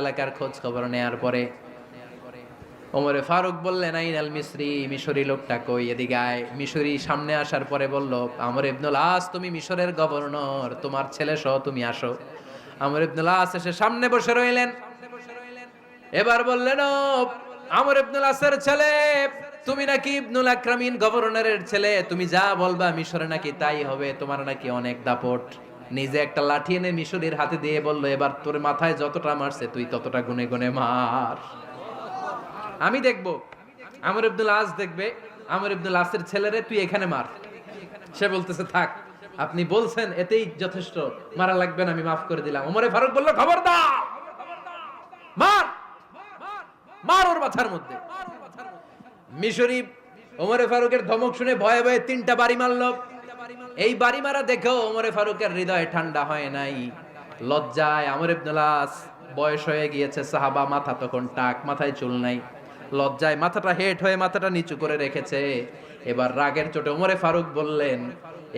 এলাকার খোঁজ খবর নেয়ার পরে ওমরে ফারুক বললেন, আইনাল মিসরি, মিশরি লোকটা কই, এদিকে আয়। মিশরি সামনে আসার পরে বলল, আমর ইবনুল আস, তুমি মিশরের গভর্নর, তোমার ছেলে সহ তুমি আসো। আমর ইবনুল আস এসে সামনে বসে রইলেন। এবার বললেন, ও আমর ইবনুল আসের ছেলে, তুমি নাকি ইবনুল আকরামিন গভর্নরের ছেলে, তুমি যা বলবা মিশরে নাকি তাই হবে, তোমার নাকি অনেক দাপট। নিজে একটা লাঠি এনে মিশরীর হাতে দিয়ে বলল, এবার তোর মাথায় যতটা মারছে তুই ততটা গুনে গুনে মার, আমি দেখব। আমর ইবনুল আস দেখবে আমর ইবনুল আসের ছেলেরে তুই এখানে মার। সে বলতেছে, থাক, আপনি বলছেন এতেই যথেষ্ট, মারা লাগবে না, আমি মাফ করে দিলাম। ওমরে ফারুক বলল, খবরদার, মার, মার ওর মাথার মধ্যে। মিশরি ওমরে ফারুকের ধমক শুনে ভয়ে ভয়ে 3টা বাড়ি মারল। এই বাড়ি মারা দেখেও ওমরে ফারুকের হৃদয় ঠান্ডা হয় নাই। লজ্জায় আমর ইবনুল আস, বয়স হয়ে গিয়েছে সাহাবা, মাথা তখন টাক, মাথায় চুল নাই, লজ্জায় মাথাটা হেট হয়ে মাথাটা নিচু করে রেখেছে। এবার রাগের চোটে ওমরে ফারুক বললেন,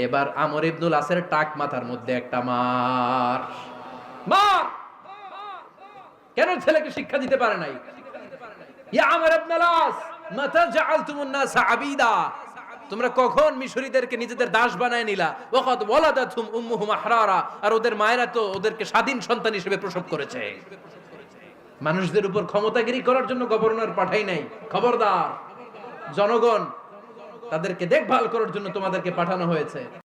এবার আমর ইবনুল আসের টাক মাথার মধ্যে একটা মার, মার। কেন ছেলেকে শিক্ষা দিতে পারে নাই? ইয়া আমর ইবনুল আস, মাতা জাআলতুমুন নাস আবিদা, তোমরা কখন মিশরীদেরকে নিজেদের দাস বানায় নিলা? ওয়াকাদ ওয়ালাদাতুম উম্মুহুম আহরারা, আর ওদের মায়েরা তো ওদেরকে স্বাধীন সন্তান হিসেবে প্রসব করেছে। মানুষদের উপর ক্ষমতাগিরি করার জন্য গভর্নর পাঠাই নাই। খবরদার, জনগণ, তাদেরকে দেখভাল করার জন্য তোমাদেরকে পাঠানো হয়েছে।